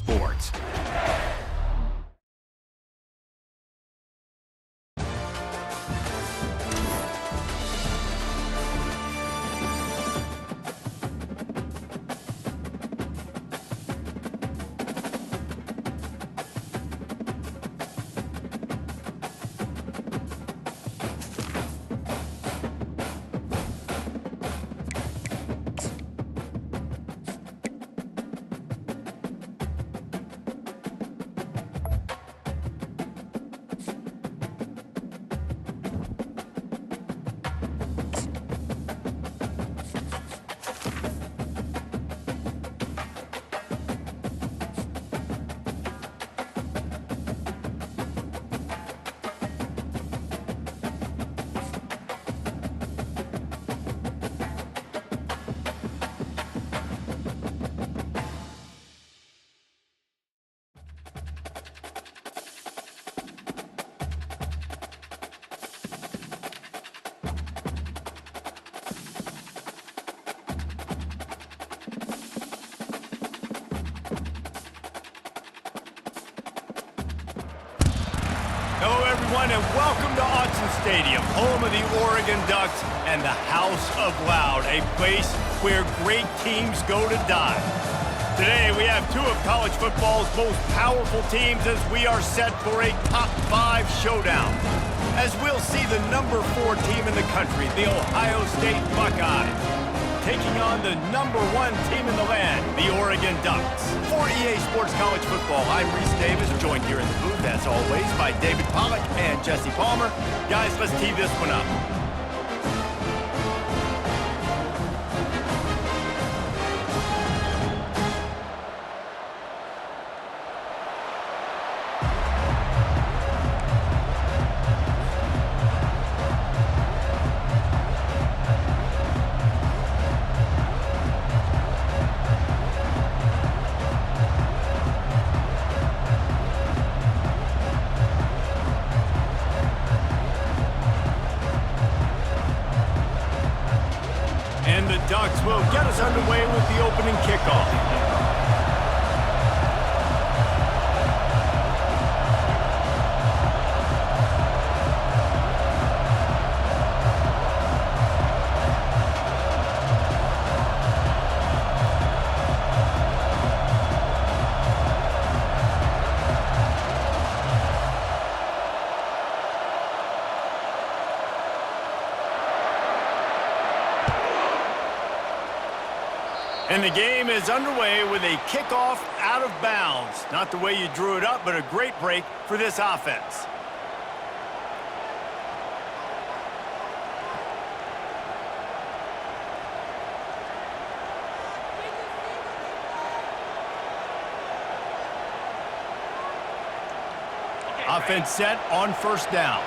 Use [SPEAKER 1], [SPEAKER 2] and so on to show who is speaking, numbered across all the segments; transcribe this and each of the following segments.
[SPEAKER 1] Sports. Hello, everyone, and welcome to Autzen Stadium, home of the Oregon Ducks and the House of Loud, a place where great teams go to die. Today, we have two of college football's most powerful teams as we are set for a top 5 showdown. As we'll see the number 4 team in the country, the Ohio State Buckeyes, taking on the number 1 team in the land, the Oregon Ducks. For EA Sports College Football, I'm Reese Davis, joined here in the booth, as always, by David Pollack and Jesse Palmer. Guys, let's tee this one up. And the Ducks will get us underway with the opening kickoff. And the game is underway with a kickoff out of bounds. Not the way you drew it up, but a great break for this offense. Offense set on first down.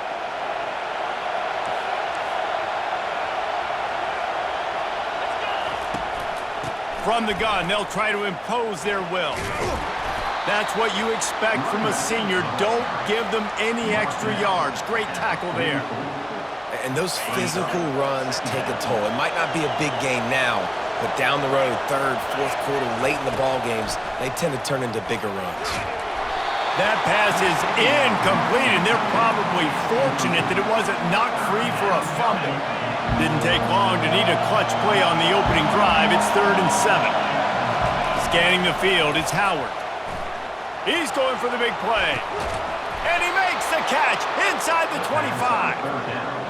[SPEAKER 1] From the gun, they'll try to impose their will. That's what you expect from a senior. Don't give them any extra yards. Great tackle there.
[SPEAKER 2] And those physical runs take a toll. It might not be a big game now, but down the road, third, fourth quarter, late in the ball games, they tend to turn into bigger runs.
[SPEAKER 1] That pass is incomplete, and they're probably fortunate that it wasn't knocked free for a fumble. Didn't take long to need a clutch play on the opening drive. It's 3rd and 7. Scanning the field, it's Howard. He's going for the big play. And he makes the catch inside the 25.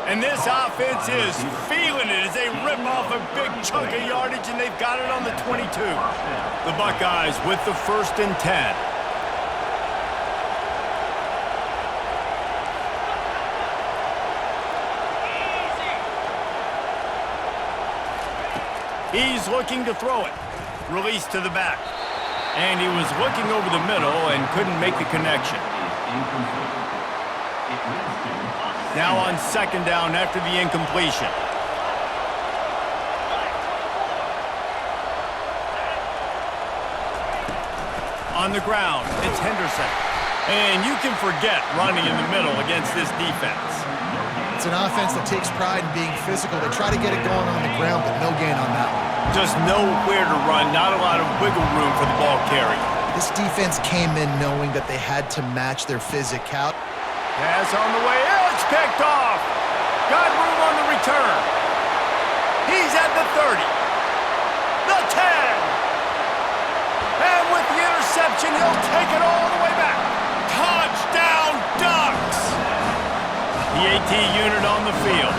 [SPEAKER 1] And this offense is feeling it as they rip off a big chunk of yardage, and they've got it on the 22. The Buckeyes with the 1st and 10. He's looking to throw it. Release to the back. And he was looking over the middle and couldn't make the connection. Now on 2nd down after the incompletion. On the ground, it's Henderson. And you can forget running in the middle against this defense.
[SPEAKER 3] It's an offense that takes pride in being physical. They try to get it going on the ground, but no gain on that one.
[SPEAKER 1] Just nowhere to run, not a lot of wiggle room for the ball carry.
[SPEAKER 3] This defense came in knowing that they had to match their physicality.
[SPEAKER 1] Pass on the way. It's picked off. Got room on the return. He's at the 30. The 10. And with the interception, he'll take it all the way back. Touchdown, Ducks! The AT unit on the field.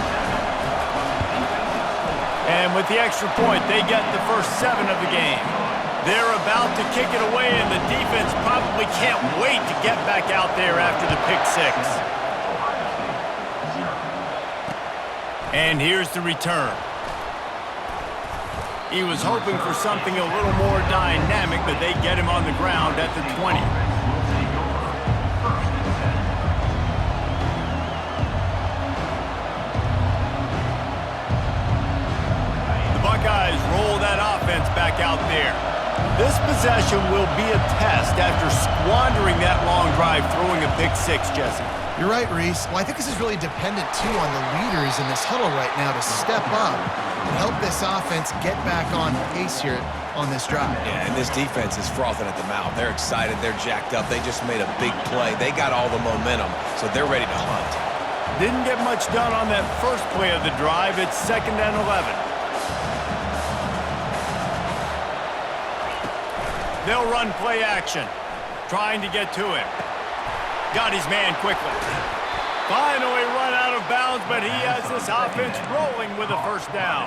[SPEAKER 1] And with the extra point, they get the first 7 of the game. They're about to kick it away, and the defense probably can't wait to get back out there after the pick 6. And here's the return. He was hoping for something a little more dynamic, but they get him on the ground at the 20. The Buckeyes roll that offense back out there. This possession will be a test after squandering that long drive, throwing a pick 6, Jesse.
[SPEAKER 3] You're right, Reese. Well, I think this is really dependent, too, on the leaders in this huddle right now to step up and help this offense get back on pace here on this drive.
[SPEAKER 2] Yeah, and this defense is frothing at the mouth. They're excited. They're jacked up. They just made a big play. They got all the momentum, so they're ready to hunt.
[SPEAKER 1] Didn't get much done on that first play of the drive. It's 2nd and 11. They'll run play action, trying to get to him. Got his man quickly. Finally run out of bounds, but he has this offense rolling with a first down.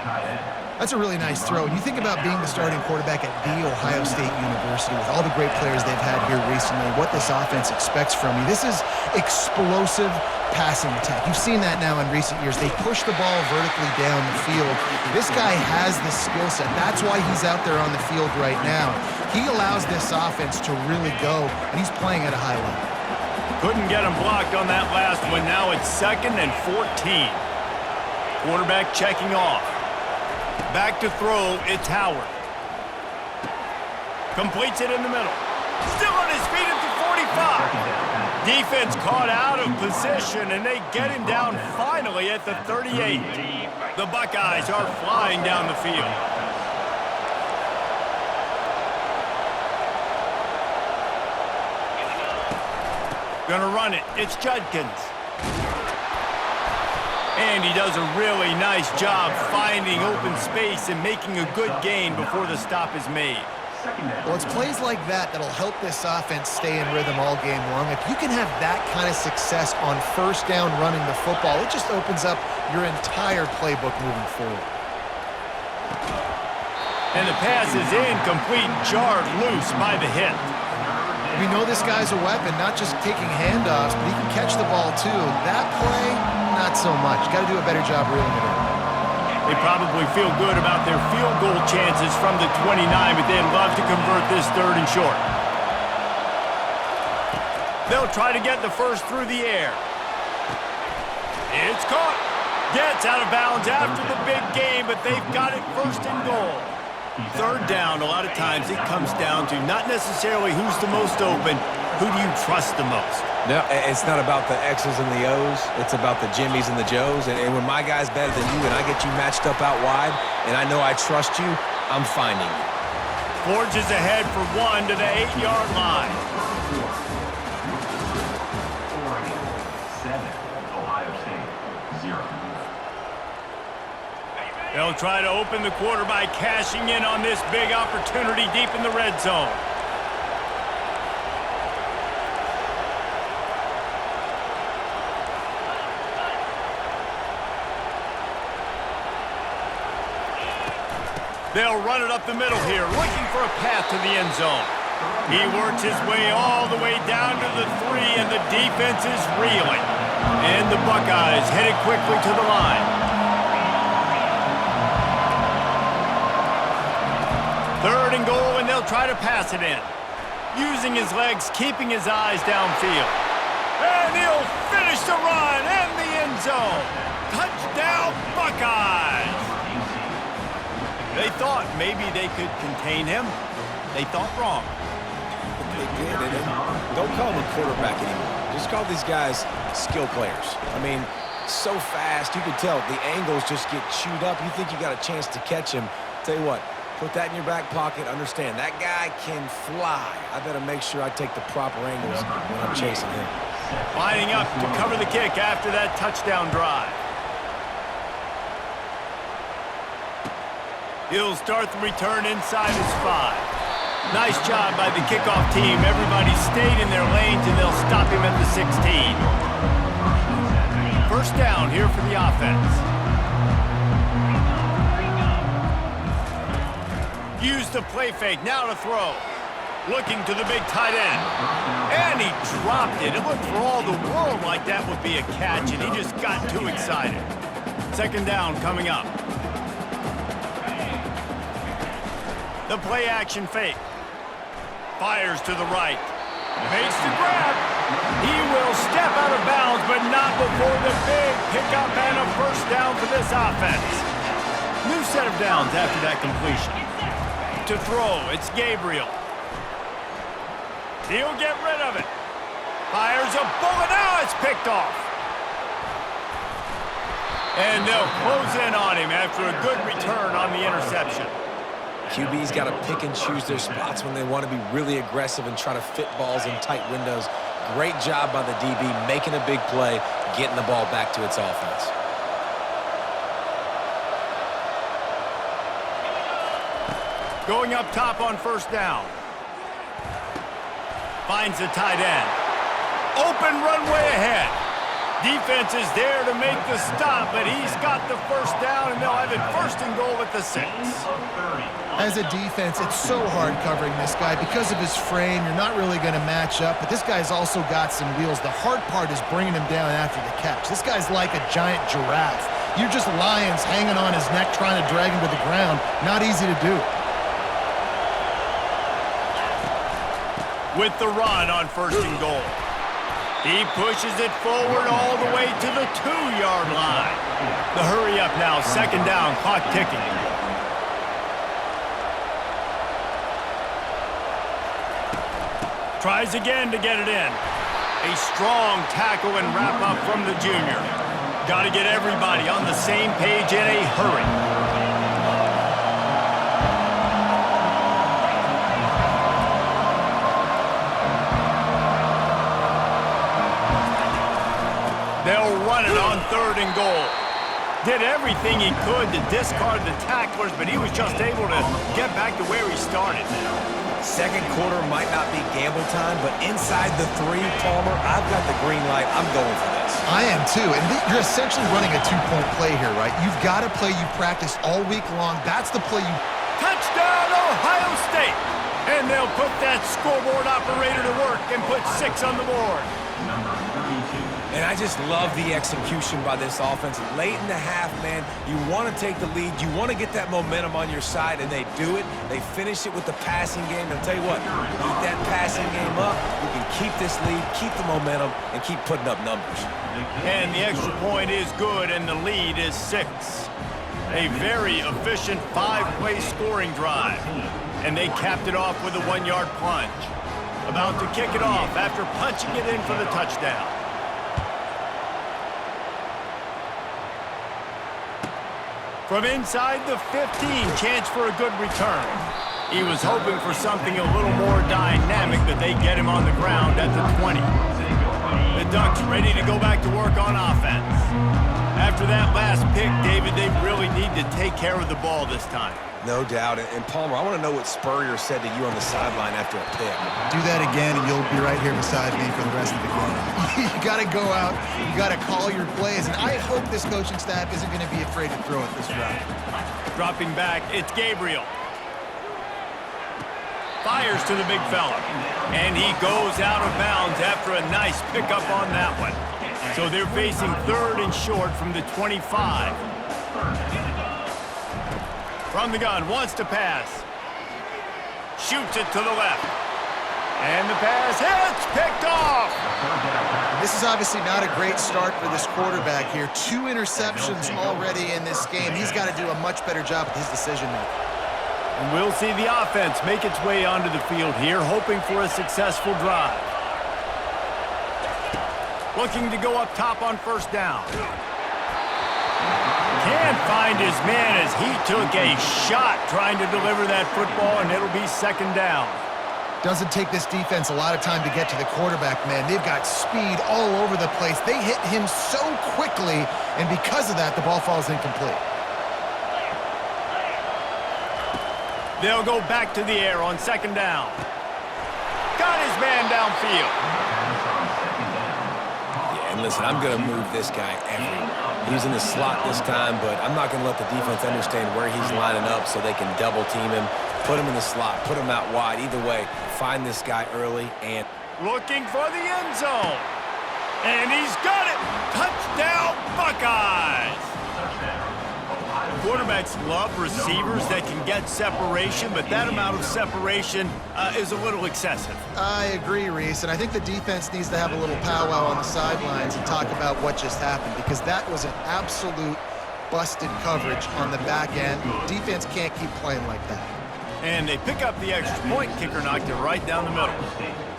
[SPEAKER 3] That's a really nice throw. You think about being the starting quarterback at The Ohio State University with all the great players they've had here recently, what this offense expects from you. This is explosive passing attack. You've seen that now in recent years. They push the ball vertically down the field. This guy has the skill set. That's why he's out there on the field right now. He allows this offense to really go, and he's playing at a high level.
[SPEAKER 1] Couldn't get him blocked on that last one. Now it's 2nd and 14. Quarterback checking off. Back to throw, it's Howard. Completes it in the middle. Still on his feet at the 45. Defense caught out of position, and they get him down finally at the 38. The Buckeyes are flying down the field. Gonna run it. It's Judkins. And he does a really nice job finding open space and making a good gain before the stop is made.
[SPEAKER 3] Well, it's plays like that that'll help this offense stay in rhythm all game long. If you can have that kind of success on first down running the football, it just opens up your entire playbook moving forward.
[SPEAKER 1] And the pass is incomplete, jarred loose by the hit.
[SPEAKER 3] We know this guy's a weapon, not just taking handoffs, but he can catch the ball too. That play, not so much. Got to do a better job reeling it in.
[SPEAKER 1] They probably feel good about their field goal chances from the 29, but they'd love to convert this 3rd and short. They'll try to get the first through the air. It's caught. Gets out of bounds after the big game, but they've got it 1st and goal. 3rd down, a lot of times it comes down to not necessarily who's the most open, who do you trust the most?
[SPEAKER 2] No, it's not about the X's and the O's. It's about the Jimmies and the Joes. And when my guy's better than you and I get you matched up out wide and I know I trust you, I'm finding you.
[SPEAKER 1] Forges ahead for 1 to the 8-yard line.
[SPEAKER 4] 7, Ohio State, 0.
[SPEAKER 1] They'll try to open the quarter by cashing in on this big opportunity deep in the red zone. They'll run it up the middle here, looking for a path to the end zone. He works his way all the way down to the 3, and the defense is reeling. And the Buckeyes headed quickly to the line. 3rd and goal, and they'll try to pass it in. Using his legs, keeping his eyes downfield. And he'll finish the run in the end zone. Touchdown, Buckeyes! They thought maybe they could contain him. They thought wrong.
[SPEAKER 2] They did, and don't call them a quarterback anymore. Just call these guys skill players. I mean, so fast, you can tell the angles just get chewed up. You think you got a chance to catch him. Tell you what, Put that in your back pocket. Understand, that guy can fly. I better make sure I take the proper angles when I'm chasing him.
[SPEAKER 1] Lining up to cover the kick after that touchdown drive. He'll start the return inside his 5. Nice job by the kickoff team. Everybody stayed in their lanes, and they'll stop him at the 16. First down here for the offense. Use the play fake, now to throw. Looking to the big tight end. And he dropped it. It looked for all the world like that would be a catch, and he just got too excited. Second down coming up. The play action fake. Fires to the right. Makes the grab. He will step out of bounds, but not before the big pickup and a first down for this offense. New set of downs after that completion. To throw, it's Gabriel. He'll get rid of it. Fires a bullet. Now it's picked off. And they'll close in on him after a good return on the interception.
[SPEAKER 2] QB's got to pick and choose their spots when they want to be really aggressive and try to fit balls in tight windows. Great job by the DB making a big play, getting the ball back to its offense.
[SPEAKER 1] Going up top on first down. Finds the tight end. Open runway ahead. Defense is there to make the stop, but he's got the first down, and they'll have it first and goal at the 6.
[SPEAKER 3] As a defense, it's so hard covering this guy. Because of his frame, you're not really going to match up, but this guy's also got some wheels. The hard part is bringing him down after the catch. This guy's like a giant giraffe. You're just lions hanging on his neck trying to drag him to the ground. Not easy to do.
[SPEAKER 1] With the run on first and goal. He pushes it forward all the way to the 2-yard line. The hurry up now, second down, clock ticking. Tries again to get it in. A strong tackle and wrap up from the junior. Got to get everybody on the same page in a hurry. They'll run it on third and goal. Did everything he could to discard the tacklers, but he was just able to get back to where he started.
[SPEAKER 2] Second quarter might not be gamble time, but inside the 3, Palmer, I've got the green light. I'm going for this.
[SPEAKER 3] I am too, and you're essentially running a 2-point play here, right? You've got a play you've practiced all week long. That's the play you...
[SPEAKER 1] Touchdown, Ohio State! And they'll put that scoreboard operator to work and put 6 on the board.
[SPEAKER 4] Number 32.
[SPEAKER 2] And I just love the execution by this offense. Late in the half, man, you want to take the lead. You want to get that momentum on your side, and they do it. They finish it with the passing game. And I'll tell you what, keep that passing game up. You can keep this lead, keep the momentum, and keep putting up numbers.
[SPEAKER 1] And the extra point is good, and the lead is 6. A very efficient 5-play scoring drive. And they capped it off with a 1-yard plunge. About to kick it off after punching it in for the touchdown. From inside the 15, chance for a good return. He was hoping for something a little more dynamic, but they get him on the ground at the 20. The Ducks ready to go back to work on offense. After that last pick, David, they really need to take care of the ball this time.
[SPEAKER 2] No doubt. And Palmer, I want to know what Spurrier said to you on the sideline after a pick.
[SPEAKER 3] Do that again, and you'll be right here beside me for the rest of the game. You got to go out. You got to call your plays, and I hope this coaching staff isn't going to be afraid to throw it this route.
[SPEAKER 1] Dropping back, it's Gabriel. Fires to the big fella, and he goes out of bounds after a nice pickup on that one. So they're facing third and short from the 25. From the gun, wants to pass. Shoots it to the left. And the pass hits, picked off.
[SPEAKER 3] This is obviously not a great start for this quarterback here. 2 interceptions already in this game. He's got to do a much better job with his decision-making.
[SPEAKER 1] And we'll see the offense make its way onto the field here, hoping for a successful drive. Looking to go up top on first down. Can't find his man as he took a shot trying to deliver that football, and it'll be second down.
[SPEAKER 3] Doesn't take this defense a lot of time to get to the quarterback, man. They've got speed all over the place. They hit him so quickly, and because of that, the ball falls incomplete.
[SPEAKER 1] They'll go back to the air on second down. Got his man downfield.
[SPEAKER 2] Yeah, and listen, I'm going to move this guy everywhere. He's in the slot this time, but I'm not going to let the defense understand where he's lining up so they can double team him, put him in the slot, put him out wide. Either way, find this guy early and...
[SPEAKER 1] Looking for the end zone. And he's got it. Touchdown, Buckeyes. Quarterbacks love receivers that can get separation, but that amount of separation is a little excessive.
[SPEAKER 3] I agree, Reese, and I think the defense needs to have a little powwow on the sidelines and talk about what just happened, because that was an absolute busted coverage on the back end. Defense can't keep playing like that.
[SPEAKER 1] And they pick up the extra point. Kicker knocked it right down the middle.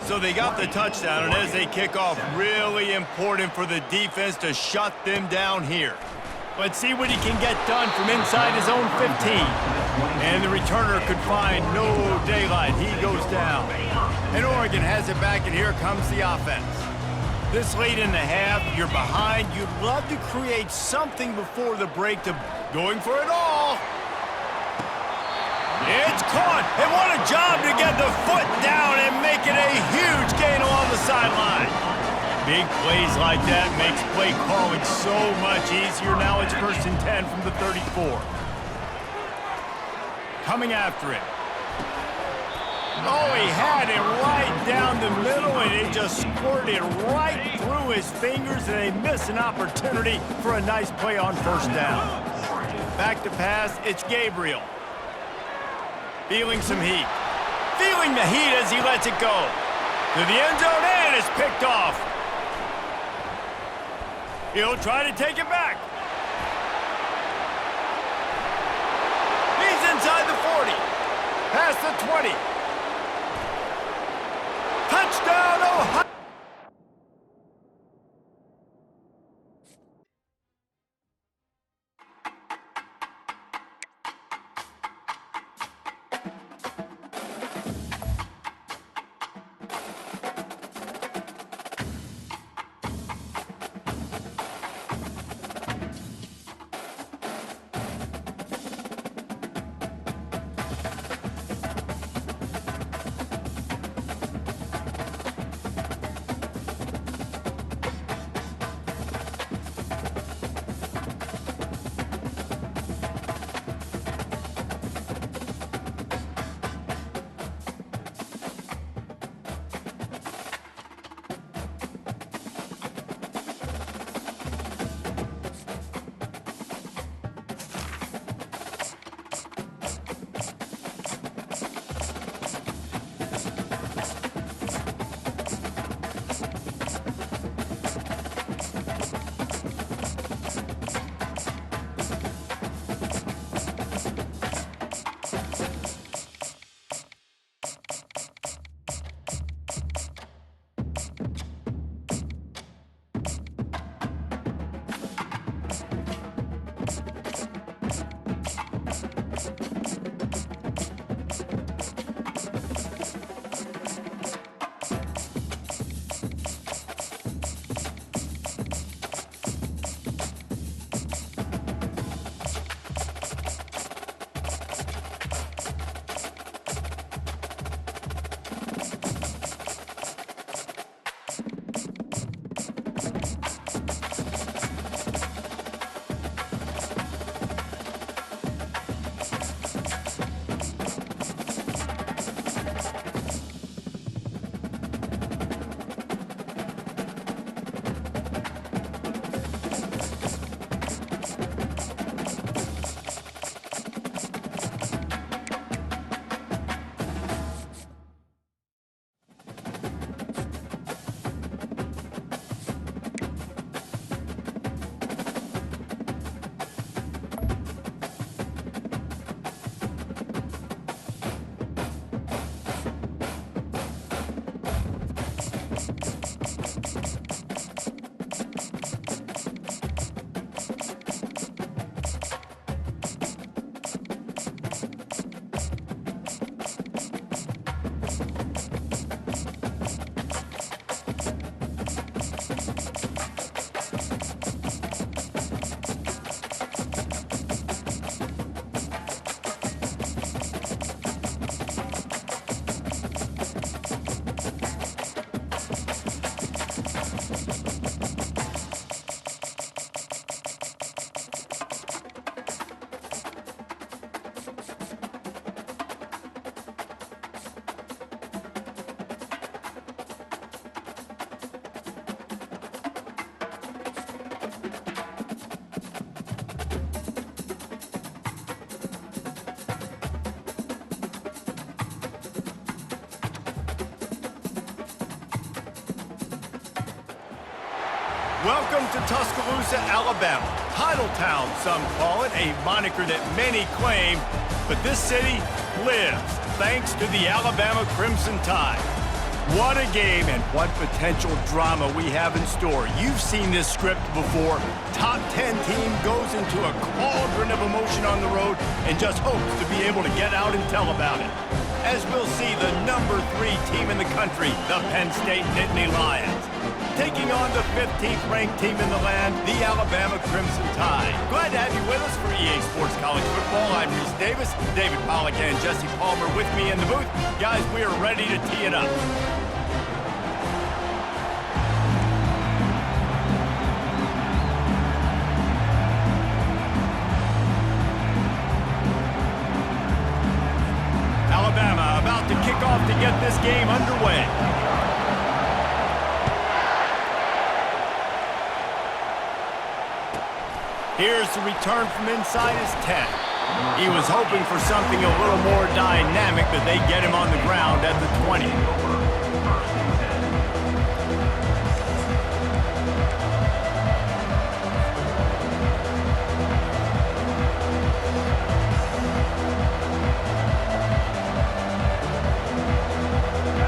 [SPEAKER 1] So they got the touchdown, and as they kick off, really important for the defense to shut them down here. Let's see what he can get done from inside his own 15. And the returner could find no daylight. He goes down. And Oregon has it back, and here comes the offense. This late in the half, you're behind. You'd love to create something before the break to going for it all. It's caught, and what a job to get the foot down and make it a huge gain along the sideline. Big plays like that makes play calling so much easier. Now it's 1st and 10 from the 34. Coming after it. Oh, he had it right down the middle, and it just squirted right through his fingers, and they miss an opportunity for a nice play on 1st down. Back to pass, it's Gabriel. Feeling some heat. Feeling the heat as he lets it go. To the end zone, and it's picked off. He'll try to take it back. He's inside the 40. Past the 20. Touchdown, Ohio! Welcome to Tuscaloosa, Alabama. Titletown, some call it, a moniker that many claim, but this city lives thanks to the Alabama Crimson Tide. What a game and what potential drama we have in store. You've seen this script before. Top 10 team goes into a cauldron of emotion on the road and just hopes to be able to get out and tell about it. As we'll see the number 3 team in the country, the Penn State Nittany Lions, taking on the 15th ranked team in the land, the Alabama Crimson Tide. Glad to have you with us for EA Sports College Football. I'm Reese Davis, David Pollack and Jesse Palmer with me in the booth. Guys, we are ready to tee it up. Alabama about to kick off to get this game underway. Here's the return from inside his 10. He was hoping for something a little more dynamic, but they get him on the ground at the 20.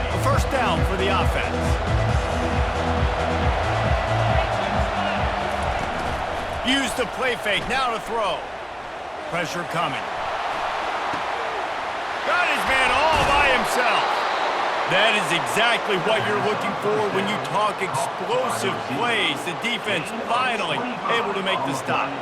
[SPEAKER 1] A first down for the offense. Use the play fake, now to throw. Pressure coming. Got his man all by himself. That is exactly what you're looking for when you talk explosive plays. The defense finally able to make the stop.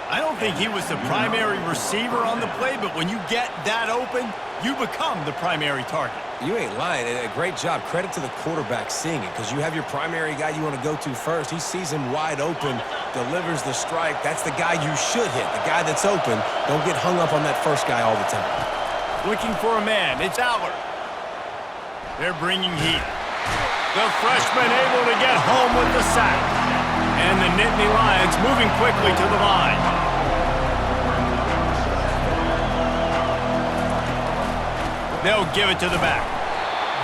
[SPEAKER 1] I don't think he was the primary receiver on the play, but when you get that open, you become the primary target.
[SPEAKER 2] You ain't lying. A great job. Credit to the quarterback seeing it, because you have your primary guy you want to go to first. He sees him wide open, delivers the strike. That's the guy you should hit, the guy that's open. Don't get hung up on that first guy all the time.
[SPEAKER 1] Looking for a man. It's Allard. They're bringing heat. The freshman able to get home with the sack. And the Nittany Lions moving quickly to the line. They'll give it to the back.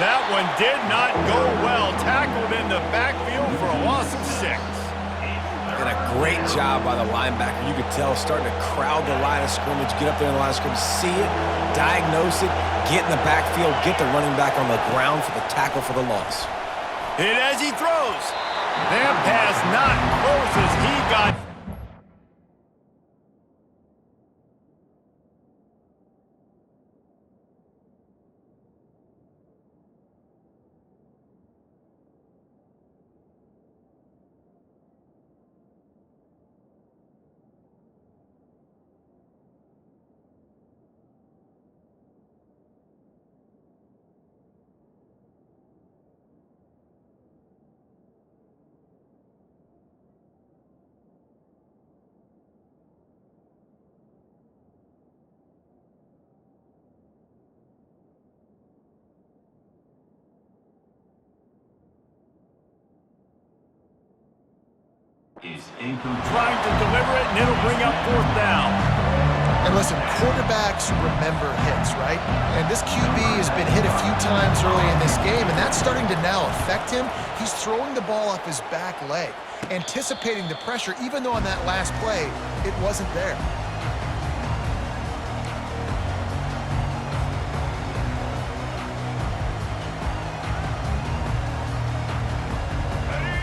[SPEAKER 1] That one did not go well. Tackled in the backfield for a loss of 6.
[SPEAKER 2] And a great job by the linebacker. You could tell starting to crowd the line of scrimmage, get up there in the line of scrimmage, see it, diagnose it, get in the backfield, get the running back on the ground for the tackle for the loss.
[SPEAKER 1] Hit as he throws. That pass not close as he got.
[SPEAKER 4] Is incomplete.
[SPEAKER 1] Trying to deliver it, and it'll bring up 4th down.
[SPEAKER 3] And listen, quarterbacks remember hits, right? And this QB has been hit a few times early in this game, and that's starting to now affect him. He's throwing the ball off his back leg, anticipating the pressure, even though on that last play, it wasn't there.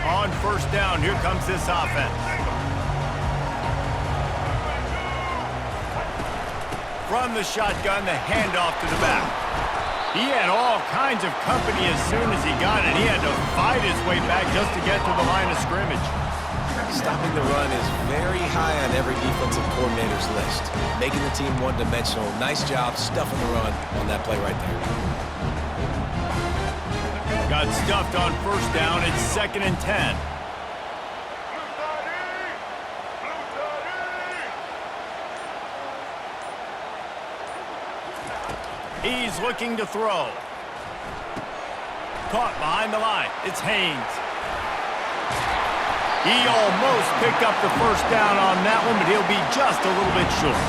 [SPEAKER 1] On 1st down, here comes this offense. From the shotgun, the handoff to the back. He had all kinds of company as soon as he got it. He had to fight his way back just to get to the line of scrimmage.
[SPEAKER 2] Stopping the run is very high on every defensive coordinator's list. Making the team one-dimensional. Nice job stuffing the run on that play right there.
[SPEAKER 1] Got stuffed on 1st down. It's 2nd and 10. He's looking to throw. Caught behind the line. It's Haynes. He almost picked up the 1st down on that one, but he'll be just a little bit short.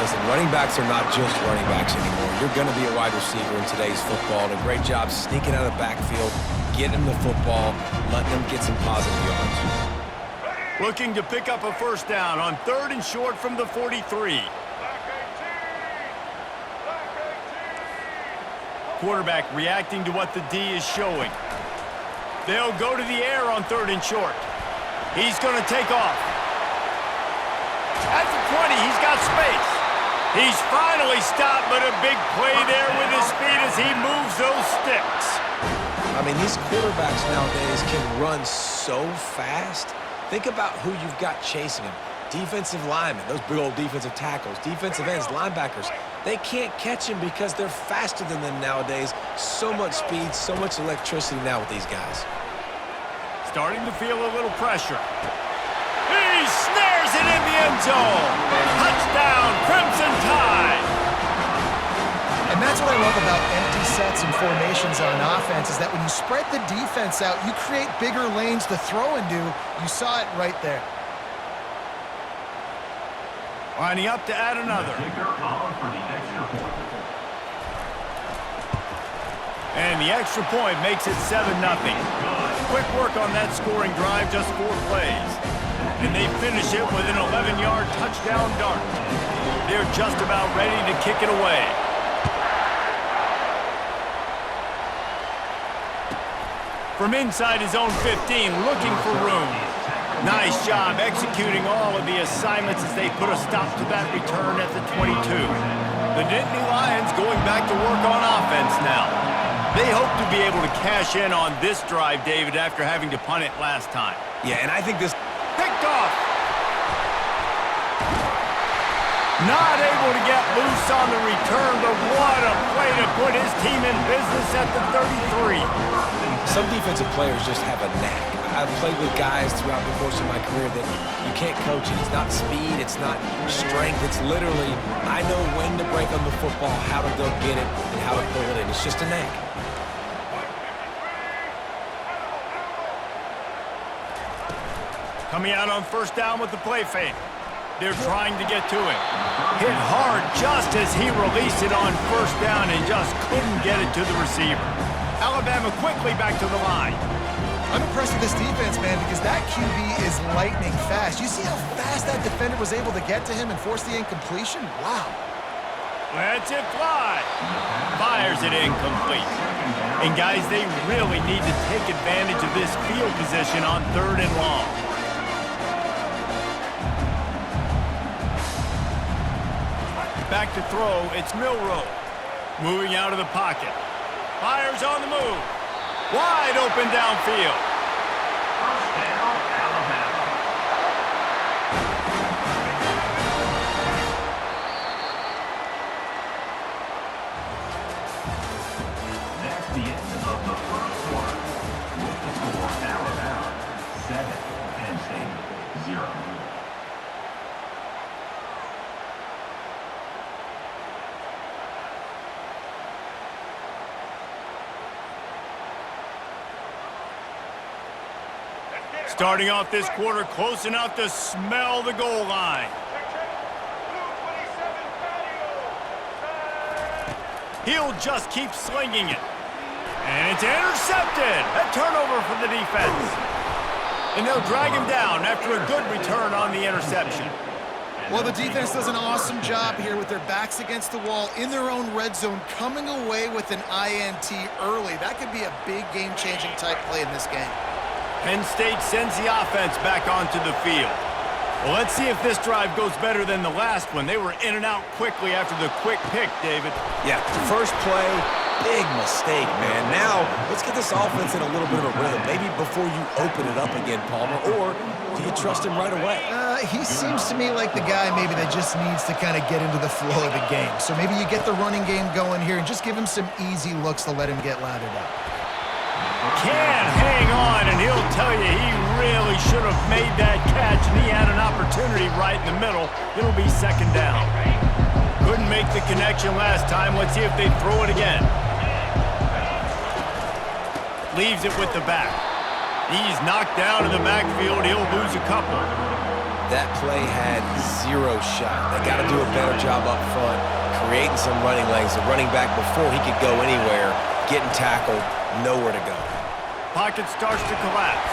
[SPEAKER 2] Listen, running backs are not just running backs anymore. You're going to be a wide receiver in today's football. And a great job sneaking out of the backfield, getting them the football, letting them get some positive yards.
[SPEAKER 1] Looking to pick up a first down on 3rd and short from the 43. Quarterback reacting to what the D is showing. They'll go to the air on 3rd and short. He's going to take off. At the 20, he's got space. He's finally stopped, but a big play there with his speed as he moves those sticks.
[SPEAKER 2] I mean, these quarterbacks nowadays can run so fast. Think about who you've got chasing him. Defensive linemen, those big old defensive tackles, defensive ends, linebackers. They can't catch him because they're faster than them nowadays. So much speed, so much electricity now with these guys.
[SPEAKER 1] Starting to feel a little pressure. He snares it in the end zone. Touchdown, Crimson Tide.
[SPEAKER 3] And that's what I love about empty sets and formations on offense is that when you spread the defense out, you create bigger lanes to throw into. You saw it right there.
[SPEAKER 1] Lining up to add another. And the extra point makes it 7-0. Quick work on that scoring drive, just 4 plays. And they finish it with an 11-yard touchdown dart. They're just about ready to kick it away. From inside his own 15, looking for room. Nice job executing all of the assignments as they put a stop to that return at the 22. The Nittany Lions going back to work on offense now. They hope to be able to cash in on this drive, David, after having to punt it last time.
[SPEAKER 2] Yeah, and I think this...
[SPEAKER 1] Picked off! Not able to get loose on the return, but what a play to put his team in business at the 33.
[SPEAKER 2] Some defensive players just have a knack. I've played with guys throughout the course of my career that you can't coach it. It's not speed, it's not strength. It's literally, I know when to break on the football, how to go get it, and how to pull it in. It's just a knack.
[SPEAKER 1] Coming out on first down with the play fake. They're trying to get to him. Hit hard just as he released it on first down and just couldn't get it to the receiver. Alabama quickly back to the line.
[SPEAKER 3] I'm impressed with this defense, man, because that QB is lightning fast. You see how fast that defender was able to get to him and force the incompletion? Wow.
[SPEAKER 1] Lets it fly. Fires it incomplete. And guys, they really need to take advantage of this field position on 3rd and long. Back to throw, it's Milroe. Moving out of the pocket. Fires on the move. Wide open downfield.
[SPEAKER 4] First down, Alabama. That's the end of the first quarter. With the score, Alabama 7, Penn State 0.
[SPEAKER 1] Starting off this quarter close enough to smell the goal line. He'll just keep slinging it. And it's intercepted. A turnover for the defense. And they'll drag him down after a good return on the interception.
[SPEAKER 3] Well, the defense does an awesome job here with their backs against the wall in their own red zone, coming away with an INT early. That could be a big game-changing type play in this game.
[SPEAKER 1] Penn State sends the offense back onto the field. Well, let's see if this drive goes better than the last one. They were in and out quickly after the quick pick, David.
[SPEAKER 2] Yeah, first play, big mistake, man. Now, let's get this offense in a little bit of a rhythm. Maybe before you open it up again, Palmer, or do you trust him right away?
[SPEAKER 3] He seems to me like the guy maybe that just needs to kind of get into the flow of the game. So maybe you get the running game going here and just give him some easy looks to let him get lathered up.
[SPEAKER 1] Can't hang on, and he'll tell you he really should have made that catch, and he had an opportunity right in the middle. It'll be second down. Couldn't make the connection last time. Let's see if they throw it again. Leaves it with the back. He's knocked down in the backfield. He'll lose a couple.
[SPEAKER 2] That play had 0 shot. They got to do a better job up front, creating some running lanes. The running back, before he could go anywhere, getting tackled, nowhere to go.
[SPEAKER 1] Pocket starts to collapse.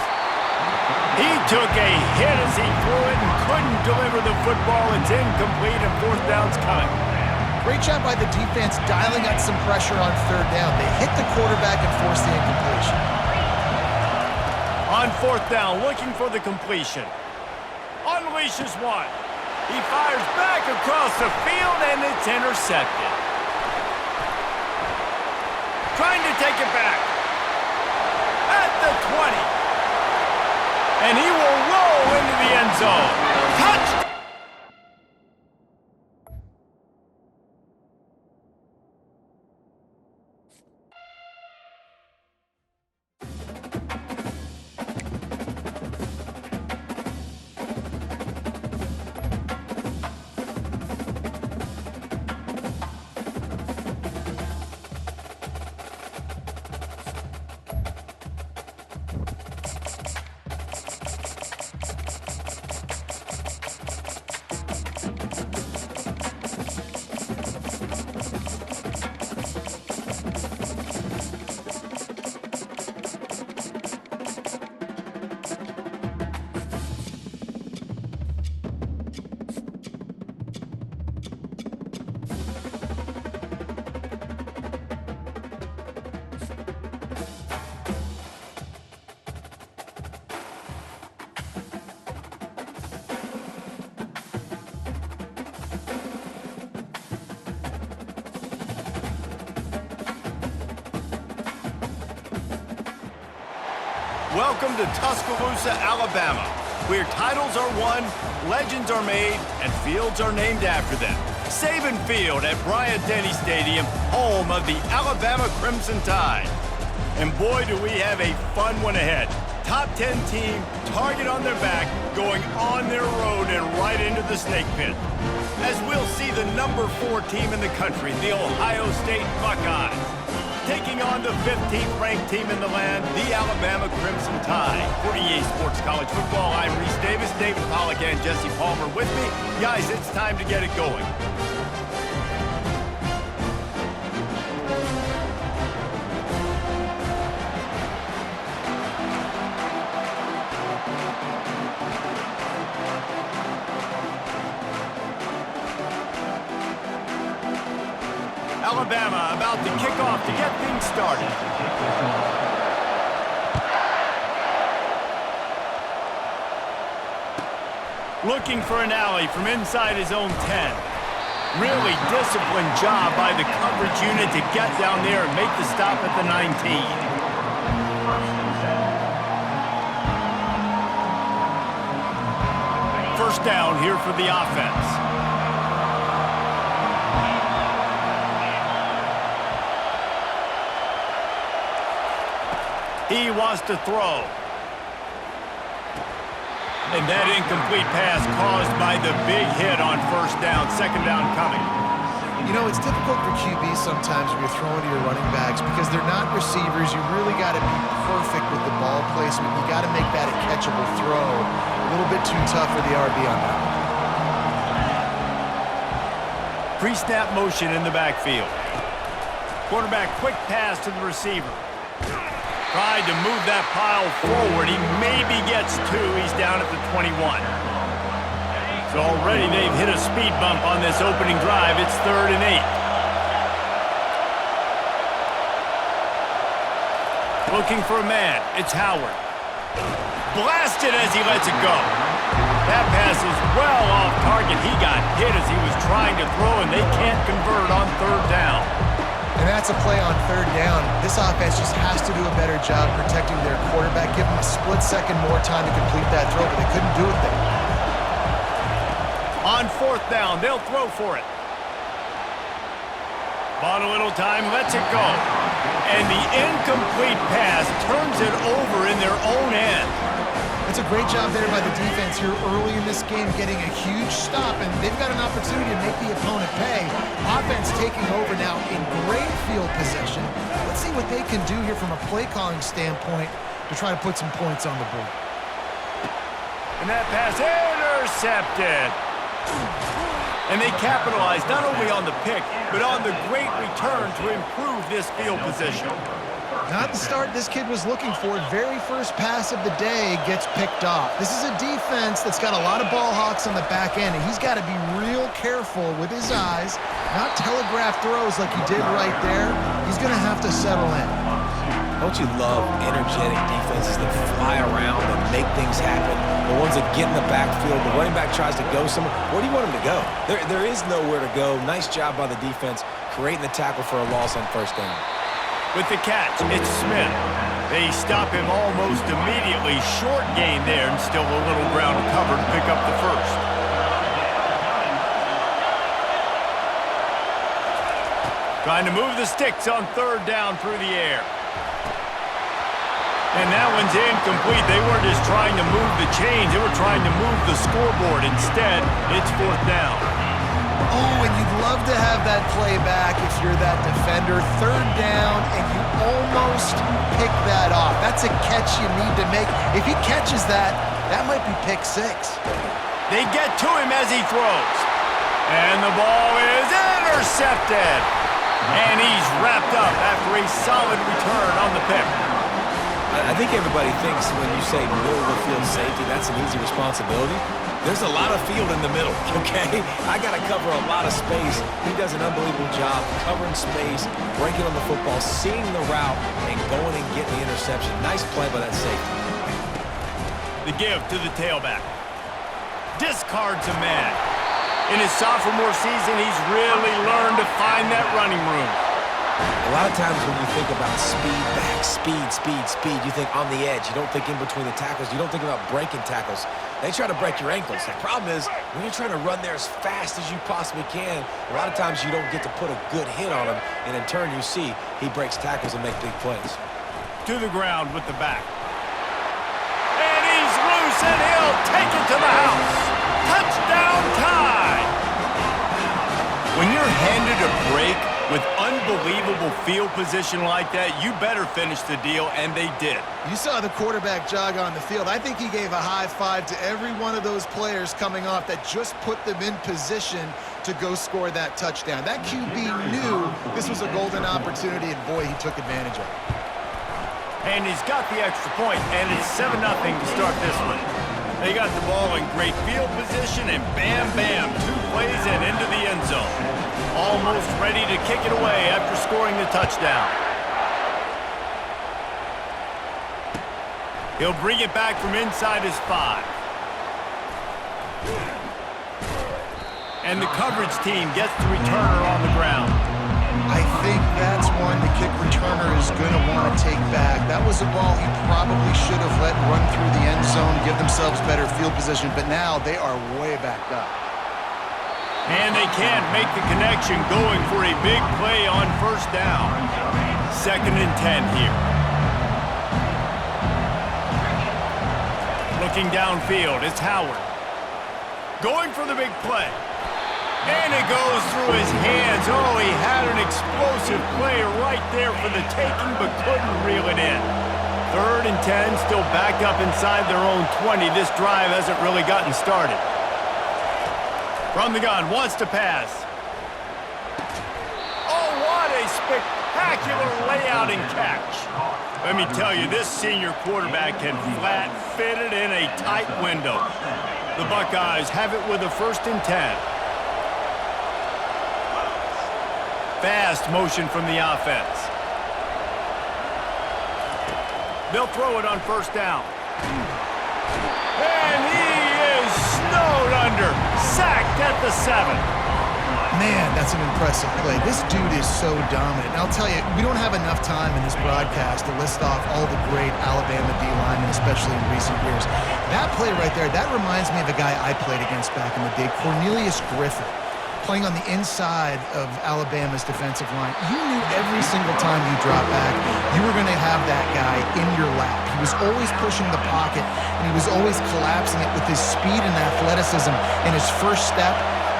[SPEAKER 1] He took a hit as he threw it and couldn't deliver the football. It's incomplete and fourth down's coming.
[SPEAKER 3] Great job by the defense dialing up some pressure on third down. They hit the quarterback and forced the incompletion.
[SPEAKER 1] On fourth down, looking for the completion. Unleashes one. He fires back across the field, and it's intercepted. Trying to take it back. At the 20. And he will roll into the end zone. Touchdown! Welcome to Tuscaloosa, Alabama, where titles are won, legends are made, and fields are named after them. Saban Field at Bryant-Denny Stadium, home of the Alabama Crimson Tide. And boy, do we have a fun one ahead. Top 10 team, target on their back, going on their road and right into the snake pit. As we'll see the number 4 team in the country, the Ohio State Buckeyes, taking on the 15th ranked team in the land, the Alabama Crimson Tide. For EA Sports College Football, I'm Reese Davis, David Pollack, and Jesse Palmer with me. Guys, it's time to get it going. Alabama about to kick off to get things started. Looking for an alley from inside his own 10. Really disciplined job by the coverage unit to get down there and make the stop at the 19. First down here for the offense. He wants to throw. And that incomplete pass caused by the big hit on first down. Second down coming.
[SPEAKER 3] You know, it's difficult for QBs sometimes when you're throwing to your running backs because they're not receivers. You really got to be perfect with the ball placement. You got to make that a catchable throw. A little bit too tough for the RB on that one.
[SPEAKER 1] Pre-snap motion in the backfield. Quarterback quick pass to the receiver. Tried to move that pile forward. He maybe gets 2. He's down at the 21. So already they've hit a speed bump on this opening drive. It's 3rd and 8. Looking for a man. It's Howard. Blasted as he lets it go. That pass is well off target. He got hit as he was trying to throw, and they can't convert on 3rd down.
[SPEAKER 3] And that's a play on 3rd down. This offense just has to do a better job protecting their quarterback. Give them a split second more time to complete that throw, but they couldn't do it there.
[SPEAKER 1] On 4th down, they'll throw for it. Bought a little time, lets it go. And the incomplete pass turns it over in their own end.
[SPEAKER 3] That's a great job there by the defense here early in this game, getting a huge stop, and they've got an opportunity to make the opponent pay. Offense taking over now in great field possession. Let's see what they can do here from a play-calling standpoint to try to put some points on the board.
[SPEAKER 1] And that pass intercepted. And they capitalized not only on the pick, but on the great return to improve this field position.
[SPEAKER 3] Not the start this kid was looking for. Very first pass of the day gets picked off. This is a defense that's got a lot of ball hawks on the back end, and he's got to be real careful with his eyes, not telegraph throws like he did right there. He's going to have to settle in.
[SPEAKER 2] Don't you love energetic defenses that fly around and make things happen? The ones that get in the backfield, the running back tries to go somewhere. Where do you want him to go? There is nowhere to go. Nice job by the defense, creating the tackle for a loss on first down.
[SPEAKER 1] With the catch, it's Smith. They stop him almost immediately. Short gain there, and still a little ground to cover to pick up the first. Trying to move the sticks on third down through the air. And that one's incomplete. They weren't just trying to move the chains. They were trying to move the scoreboard. Instead, it's fourth down.
[SPEAKER 3] Oh, and you'd love to have that play back if you're that defender. Third down, and you almost pick that off. That's a catch you need to make. If he catches that, that might be pick six.
[SPEAKER 1] They get to him as he throws. And the ball is intercepted. And he's wrapped up after a solid return on the pick.
[SPEAKER 2] I think everybody thinks when you say middle of the field safety, that's an easy responsibility. There's a lot of field in the middle, okay? I got to cover a lot of space. He does an unbelievable job covering space, breaking on the football, seeing the route, and going and getting the interception. Nice play by that safety.
[SPEAKER 1] The give to the tailback. Discards a man. In his sophomore season, he's really learned to find that running room.
[SPEAKER 2] A lot of times when you think about speed back, speed, you think on the edge. You don't think in between the tackles. You don't think about breaking tackles. They try to break your ankles. The problem is when you're trying to run there as fast as you possibly can, a lot of times you don't get to put a good hit on him, and in turn you see he breaks tackles and makes big plays.
[SPEAKER 1] To the ground with the back. And he's loose, and he'll take it to the house. Touchdown tie! When you're handed a break with unbelievable field position like that, you better finish the deal, and they did.
[SPEAKER 3] You saw the quarterback jog on the field. I think he gave a high five to every one of those players coming off that just put them in position to go score that touchdown. That QB knew this was a golden opportunity, and boy, he took advantage of it.
[SPEAKER 1] And he's got the extra point, and it's 7-0 to start this one. They got the ball in great field position, and bam, bam, 2 plays and into the end zone. Almost ready to kick it away after scoring the touchdown. He'll bring it back from inside his 5. And the coverage team gets the returner on the ground.
[SPEAKER 3] I think that's one the kick returner is going to want to take back. That was a ball he probably should have let run through the end zone, give themselves better field position, but now they are way backed up.
[SPEAKER 1] And they can't make the connection, going for a big play on first down. 2nd and 10 here. Looking downfield, it's Howard. Going for the big play. And it goes through his hands. Oh, he had an explosive play right there for the taking, but couldn't reel it in. 3rd and 10, still backed up inside their own 20. This drive hasn't really gotten started. From the gun, wants to pass. Oh, what a spectacular layout and catch. Let me tell you, this senior quarterback can flat fit it in a tight window. The Buckeyes have it with a 1st and 10. Fast motion from the offense. They'll throw it on first down. And he is snowed under. Sacked at the 7.
[SPEAKER 3] Man, that's an impressive play. This dude is so dominant. And I'll tell you, we don't have enough time in this broadcast to list off all the great Alabama D-linemen, especially in recent years. That play right there, that reminds me of a guy I played against back in the day, Cornelius Griffin, playing on the inside of Alabama's defensive line. You knew every single time you dropped back, you were going to have that guy in your lap. He was always pushing the pocket, and he was always collapsing it with his speed and athleticism and his first step.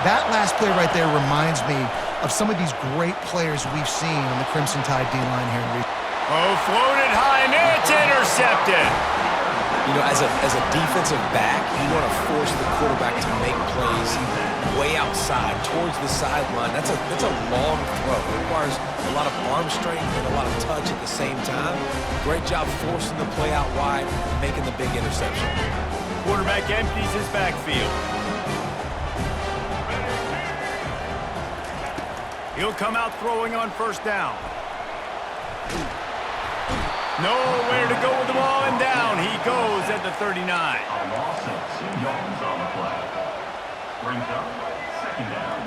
[SPEAKER 3] That last play right there reminds me of some of these great players we've seen on the Crimson Tide D-line here in recent.
[SPEAKER 1] Oh, floated high, and it's intercepted.
[SPEAKER 2] You know, as a defensive back, you want to force the quarterback to make plays way outside, towards the sideline. That's a long throw. It requires a lot of arm strength and a lot of touch at the same time. Great job forcing the play out wide, making the big interception.
[SPEAKER 1] Quarterback empties his backfield. He'll come out throwing on first down. Nowhere to go with the ball, and down he goes at the 39.
[SPEAKER 4] A loss of 2 yards on the play. Brings up second down.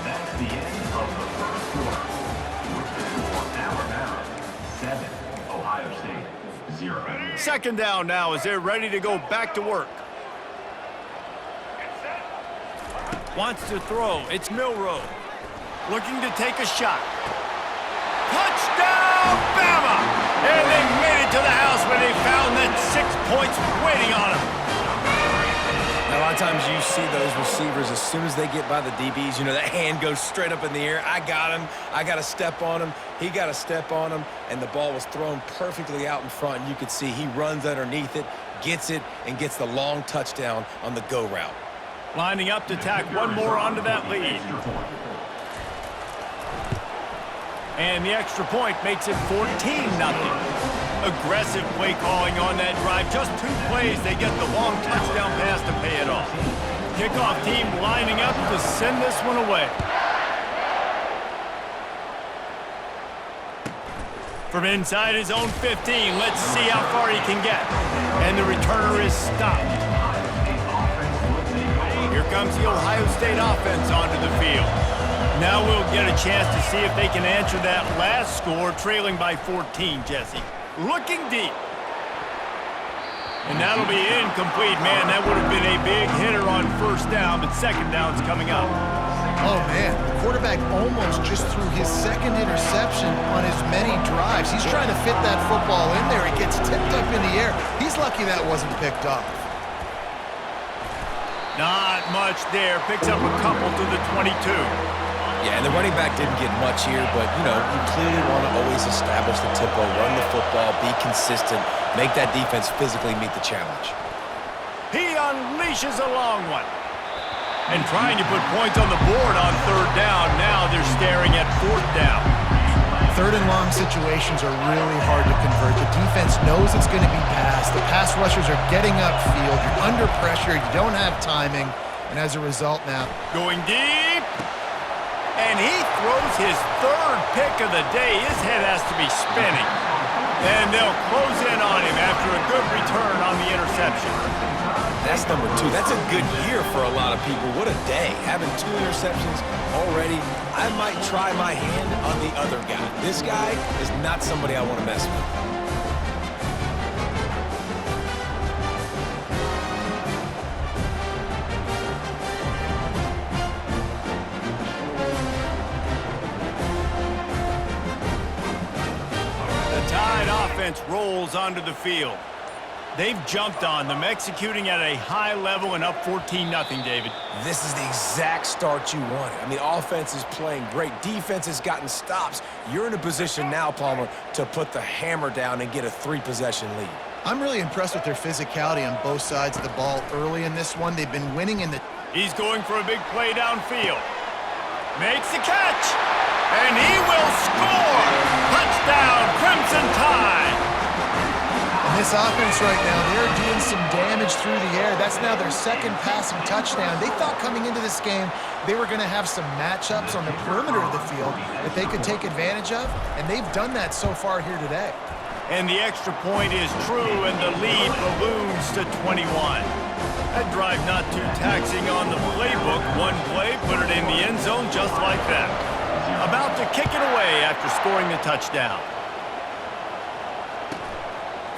[SPEAKER 4] That's the end of the first quarter. With the score Alabama 7, Ohio State 0.
[SPEAKER 1] Second down now as they're ready to go back to work. Wants to throw. It's Milroe. Looking to take a shot. Touchdown, Bama! And they made it to the house where they found that 6 points waiting on them.
[SPEAKER 2] Now, a lot of times you see those receivers, as soon as they get by the DBs, you know, that hand goes straight up in the air. I got him. I got to step on him. He got to step on him. And the ball was thrown perfectly out in front. And you could see he runs underneath it, gets it, and gets the long touchdown on the go route.
[SPEAKER 1] Lining up to tack one more onto that lead. And the extra point makes it 14-0. Aggressive play calling on that drive. Just 2 plays, they get the long touchdown pass to pay it off. Kickoff team lining up to send this one away. From inside his own 15, let's see how far he can get. And the returner is stopped. Here comes the Ohio State offense onto the field. Now we'll get a chance to see if they can answer that last score, trailing by 14, Jesse. Looking deep. And that'll be incomplete. Man, that would have been a big hitter on first down, but second down's coming up.
[SPEAKER 3] Oh, man, the quarterback almost just threw his second interception on as many drives. He's trying to fit that football in there. It gets tipped up in the air. He's lucky that wasn't picked off.
[SPEAKER 1] Not much there. Picks up a couple to the 22.
[SPEAKER 2] Yeah, and the running back didn't get much here, but, you know, you clearly want to always establish the tempo, run the football, be consistent, make that defense physically meet the challenge.
[SPEAKER 1] He unleashes a long one. And trying to put points on the board on third down. Now they're staring at fourth down.
[SPEAKER 3] Third and long situations are really hard to convert. The defense knows it's going to be passed. The pass rushers are getting upfield. You're under pressure. You don't have timing. And as a result now...
[SPEAKER 1] Going deep. And he throws his third pick of the day. His head has to be spinning. And they'll close in on him after a good return on the interception.
[SPEAKER 2] That's number 2. That's a good year for a lot of people. What a day. Having 2 interceptions already. I might try my hand on the other guy. This guy is not somebody I want to mess with.
[SPEAKER 1] The Tide offense rolls onto the field. They've jumped on them, executing at a high level and up 14-0, David.
[SPEAKER 2] This is the exact start you wanted. I mean, offense is playing great. Defense has gotten stops. You're in a position now, Palmer, to put the hammer down and get a 3-possession lead.
[SPEAKER 3] I'm really impressed with their physicality on both sides of the ball early in this one. They've been winning in the...
[SPEAKER 1] He's going for a big play downfield. Makes the catch. And he will score. Touchdown, Crimson Tide.
[SPEAKER 3] And this offense right now, they're doing some damage through the air. That's now their second passing touchdown. They thought coming into this game they were going to have some matchups on the perimeter of the field that they could take advantage of, and they've done that so far here today.
[SPEAKER 1] And the extra point is true, and the lead balloons to 21. That drive not too taxing on the playbook. One play, put it in the end zone just like that. About to kick it away after scoring the touchdown.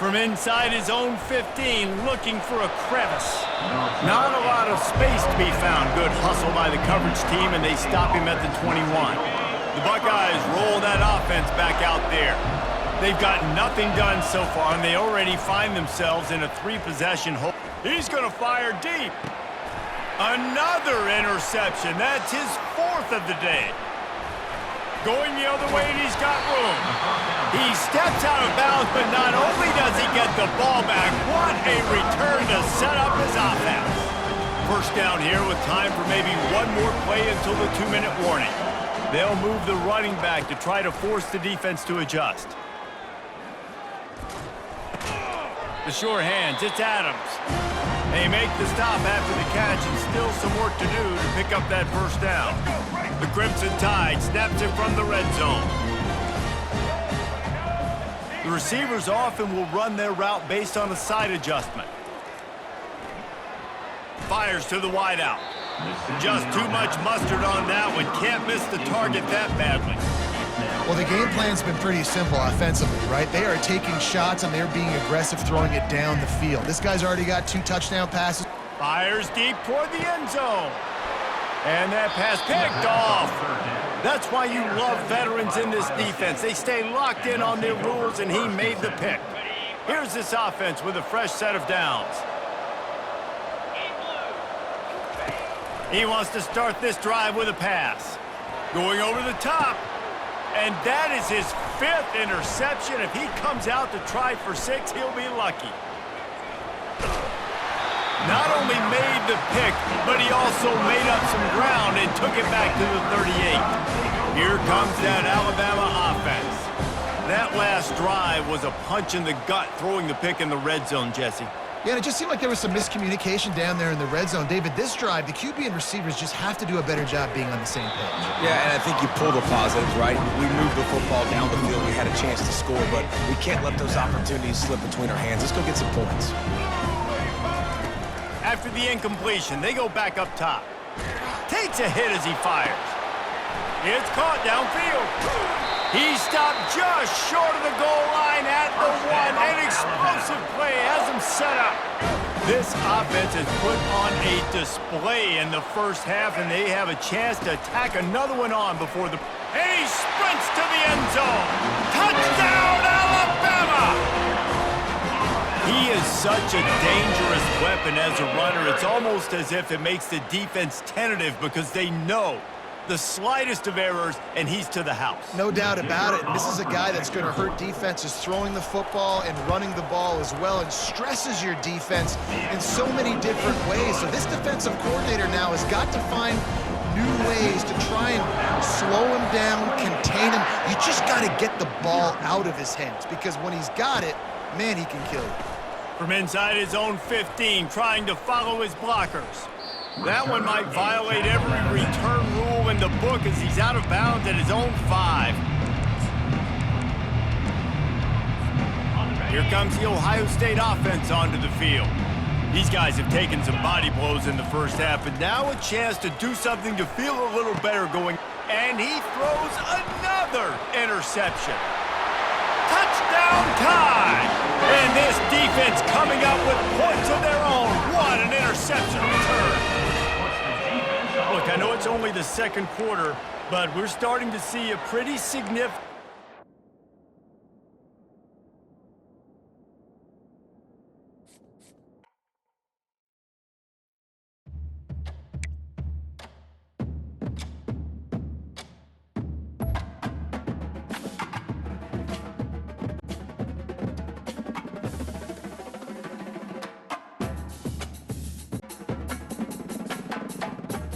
[SPEAKER 1] From inside his own 15, looking for a crevice. Not a lot of space to be found. Good hustle by the coverage team, and they stop him at the 21. The Buckeyes roll that offense back out there. They've got nothing done so far, and they already find themselves in a 3-possession hole. He's going to fire deep. Another interception. That's his 4th of the day. Going the other way, and he's got room. He steps out of bounds, but not only does he get the ball back, what a return to set up his offense. First down here with time for maybe one more play until the 2-minute warning. They'll move the running back to try to force the defense to adjust. The sure hands, it's Adams. They make the stop after the catch and still some work to do to pick up that first down. The Crimson Tide snaps it from the red zone. The receivers often will run their route based on a side adjustment. Fires to the wideout. Just too much mustard on that one. Can't miss the target that badly.
[SPEAKER 3] Well, the game plan's been pretty simple offensively, right? They are taking shots and they're being aggressive, throwing it down the field. This guy's already got 2 touchdown passes.
[SPEAKER 1] Fires deep toward the end zone. And that pass picked off. That's why you love veterans in this defense. They stay locked in on their rules, and he made the pick. Here's this offense with a fresh set of downs. He wants to start this drive with a pass. Going over the top. And that is his 5th interception. If he comes out to try for 6, he'll be lucky. Not only made the pick, but he also made up some ground and took it back to the 38. Here comes that Alabama offense. That last drive was a punch in the gut, throwing the pick in the red zone, Jesse.
[SPEAKER 3] Yeah, and it just seemed like there was some miscommunication down there in the red zone. David, this drive, the QB and receivers just have to do a better job being on the same page.
[SPEAKER 2] Yeah, and I think you pull the positives, right? We moved the football down the field. We had a chance to score, but we can't let those opportunities slip between our hands. Let's go get some points.
[SPEAKER 1] After the incompletion, they go back up top. Takes a hit as he fires. It's caught downfield. He stopped just short of the goal line at the 1. An explosive play has him set up. This offense has put on a display in the first half, and they have a chance to tack another one on before the... And he sprints to the end zone. Touchdown, Alabama! He is such a dangerous weapon as a runner. It's almost as if it makes the defense tentative because they know the slightest of errors, and he's to the house.
[SPEAKER 3] No doubt about it. This is a guy that's going to hurt defenses throwing the football and running the ball as well, and stresses your defense in so many different ways. So this defensive coordinator now has got to find new ways to try and slow him down, contain him. You just got to get the ball out of his hands, because when he's got it, man, he can kill you.
[SPEAKER 1] From inside his own 15, trying to follow his blockers. That one might violate every return rule in the book as he's out of bounds at his own 5. Here comes the Ohio State offense onto the field. These guys have taken some body blows in the first half, but now a chance to do something to feel a little better going. And he throws another interception. Touchdown time! And this defense coming up with points of their own. What an interception return. Look, I know it's only the second quarter, but we're starting to see a pretty significant...